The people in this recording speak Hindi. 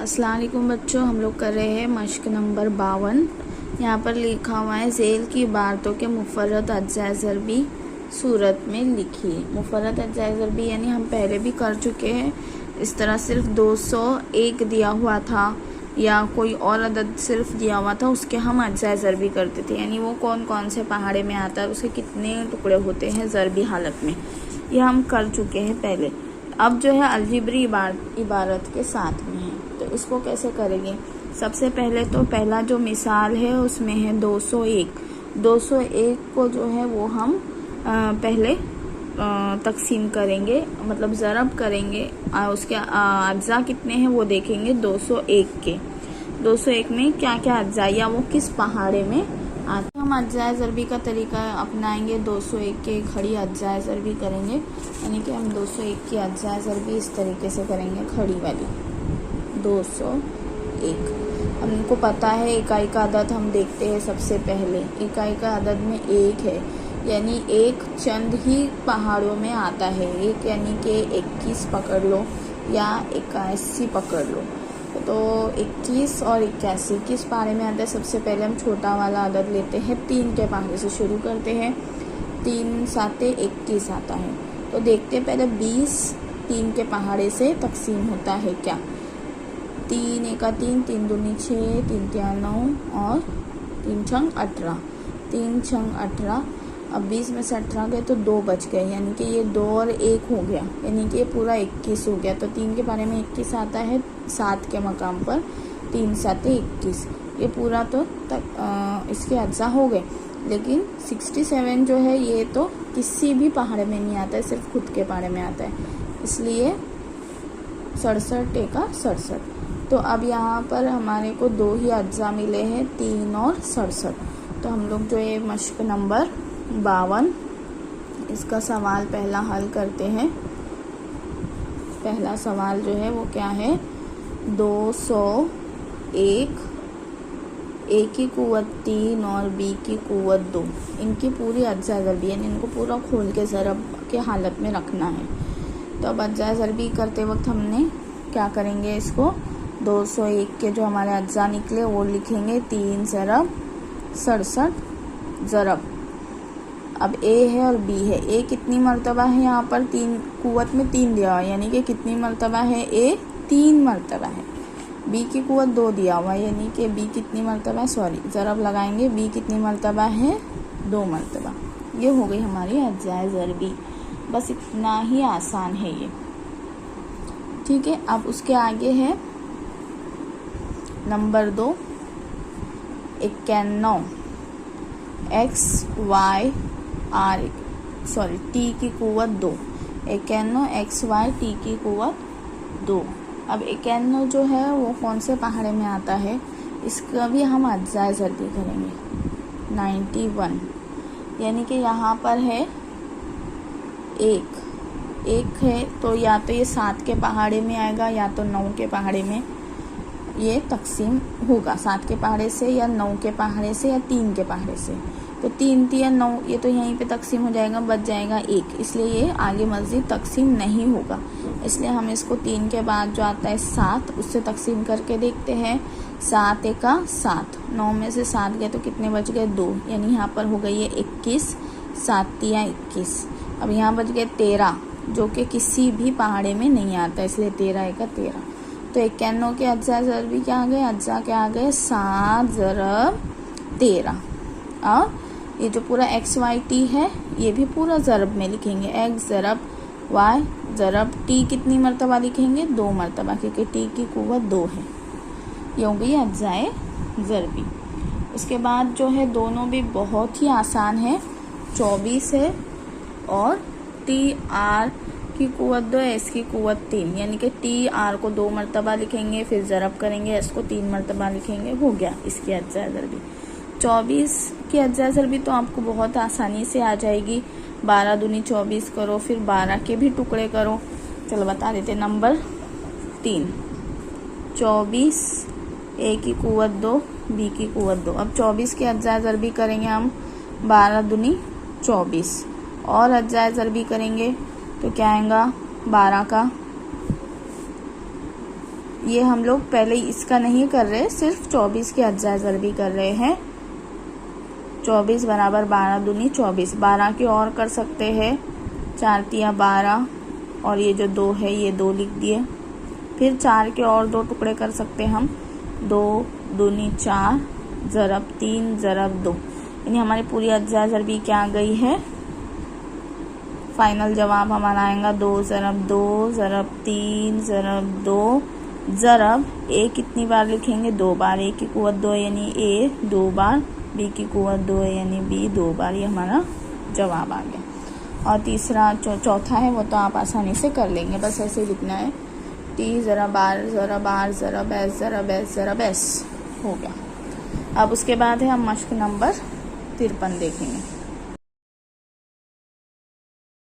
अस्सलाम वालेकुम बच्चों, हम लोग कर रहे हैं मश्क नंबर 52। यहाँ पर लिखा हुआ है ज़ेल की इबारतों के मुफर्रद अज्जाए ज़रबी सूरत में लिखिए। मुफर्रद अज्जाए ज़रबी यानी हम पहले भी कर चुके हैं। इस तरह सिर्फ 201 दिया हुआ था या कोई और अदद सिर्फ दिया हुआ था, उसके हम अज्जाए ज़रबी करते थे, यानी वो कौन कौन से पहाड़े में आता है, उसके कितने टुकड़े होते हैं ज़रबी हालत में, ये हम कर चुके हैं पहले। अब जो है अलजिब्री इबारत के साथ में है, तो इसको कैसे करेंगे। सबसे पहले तो पहला जो मिसाल है उसमें है 201 को जो है वो हम पहले तकसीम करेंगे, मतलब ज़रब करेंगे। उसके अज्जा कितने हैं वो देखेंगे 201 के। 201 में क्या क्या अज्जा या वो किस पहाड़े में आते। हम अज्जाए ज़रबी का तरीका अपनाएंगे। 201 के खड़ी अज्जाए ज़रबी करेंगे, यानी कि हम 201 की अज्जाए ज़रबी इस तरीके से करेंगे, खड़ी वाली 201। हमको पता है इकाई का अदद हम देखते हैं। सबसे पहले इकाई का अदद में एक है, यानी एक चंद ही पहाड़ों में आता है। एक यानी कि 21 पकड़ लो या 81 पकड़ लो, तो 21 और 81 किस पहाड़े में आता है। सबसे पहले हम छोटा वाला अदद लेते हैं, 3 के पहाड़े से शुरू करते हैं। 3 साते 21 आता है, तो देखते हैं पहले 20 3 के पहाड़े से तकसीम होता है क्या। 3 एका 3, 3 दूनी 6, 3 तिया 9 और 3 छंग 18, 3 छंग 18। अब 20 में से 18 गए तो 2 बच गए, यानी कि ये 2 और 1 हो गया, यानी कि ये पूरा 21 हो गया। तो 3 के बारे में 21 आता है 7 के मकाम पर, 3 साते 21, ये पूरा तो इसके अज्जा हो गए। लेकिन 67 जो है ये तो किसी भी पहाड़ में नहीं आता है, सिर्फ खुद के पहाड़ में आता है, इसलिए 67 एका 67। तो अब यहाँ पर हमारे को 2 ही अज्जा मिले हैं, 3 और 67। तो हम लोग जो ये मश्क नंबर 52 इसका सवाल पहला हल करते हैं। पहला सवाल जो है वो क्या है, 201 ए की कुव्वत 3 और बी की कुव्वत 2, इनकी पूरी अज्जाए ज़रबी, यानी इनको पूरा खोल के ज़रब के हालत में रखना है। तो अब अज्जाए ज़रबी करते वक्त हमने क्या करेंगे, इसको 201 के जो हमारे अज्जा निकले वो लिखेंगे 3 ज़रब 67 ज़रब। अब ए है और बी है। ए कितनी मर्तबा है, यहाँ पर 3 कुव्वत में 3 दिया हुआ है, यानी कि कितनी मर्तबा है, ए 3 मर्तबा है। बी की कुव्वत 2 दिया हुआ है, यानी कि बी कितनी मर्तबा है, ज़रब लगाएंगे, बी कितनी मर्तबा है, 2 मर्तबा। ये हो गई हमारी अज्जाए ज़रबी। बस इतना ही आसान है ये, ठीक है। अब उसके आगे है number 2, 91 X Y R T की कुव्वत 2, 91 एक्स वाई टी की कुव्वत 2। अब 91 जो है वो कौन से पहाड़े में आता है, इसका भी हम अज्जाए ज़रबी करेंगे। 91 यानी कि यहाँ पर है एक है, तो या तो ये 7 के पहाड़े में आएगा या तो 9 के पहाड़े में ये तकसीम होगा। 7 के पहाड़े से या 9 के पहाड़े से या 3 के पहाड़े से। तो 3 3 9 ये तो यहीं पे तकसीम हो जाएगा, बच जाएगा 1, इसलिए ये आगे मज़ीद तकसीम नहीं होगा। इसलिए हम इसको 3 के बाद जो आता है 7, उससे तकसीम करके देखते हैं। 7 एका 7, 9 में से 7 गए तो कितने बच गए, 2, यानी यहाँ पर हो गई है 21, 7 तिया 21। अब यहाँ बच गए 13, जो कि किसी भी पहाड़े में नहीं आता, इसलिए 13 एका 13। तो 91 के अज्जाए ज़रबी क्या आ गए, अज्जा क्या आ गए, 7 ज़रब 13। और ये जो पूरा एक्स वाई टी है ये भी पूरा ज़रब में लिखेंगे, एक्स ज़रब वाई ज़रब टी कितनी मर्तबा लिखेंगे, 2 मर्तबा, क्योंकि टी की कुव्वत 2 है। ये हो गई अज्जाए ज़रबी। उसके बाद जो है दोनों भी बहुत ही आसान है, 24 है और टी आर की कुव्वत 2, एस की कुव्वत 3, यानी कि टी आर को 2 मर्तबा लिखेंगे, फिर ज़रब करेंगे, एस को 3 मर्तबा लिखेंगे, हो गया इसकी अज्जाए ज़रबी। 24 की अज्जाए ज़रबी तो आपको बहुत आसानी से आ जाएगी। 12 दूनी 24 करो, फिर 12 के भी टुकड़े करो। चलो बता देते। नंबर 3, 24 ए की कुव्वत 2, बी की कुव्वत 2। अब 24 की अज्जाए ज़रबी करेंगे हम, 12 दूनी 24, और अज्जाए ज़रबी करेंगे तो क्या आएगा, 12 का ये हम लोग पहले इसका नहीं कर रहे, सिर्फ 24 के अज्जा ज़रबी कर रहे हैं। 24 बराबर 12 दूनी 24, 12 के और कर सकते हैं, 4 तिया 12, और ये जो 2 है ये 2 लिख दिए। फिर 4 के और 2 टुकड़े कर सकते हम, 2 दूनी 4 ज़रब 3 ज़रब 2, यानी हमारी पूरी अज्जा ज़रबी क्या आ गई है। फाइनल जवाब हमारा आएगा 2 ज़रब 2 ज़रब 3 ज़रब 2 ज़रब ए कितनी बार लिखेंगे, 2 बार, ए की कुव्वत 2 यानी ए 2 बार, बी की कुव्वत 2 यानी बी 2 बार। ये हमारा जवाब आ गया। और तीसरा चौथा है वो तो आप आसानी से कर लेंगे, बस ऐसे ही लिखना है, टी ज़रब आर ज़रब आर ज़रब एस ज़रब एस ज़रब एस, हो गया। अब उसके बाद है हम मश्क नंबर 53 देखेंगे।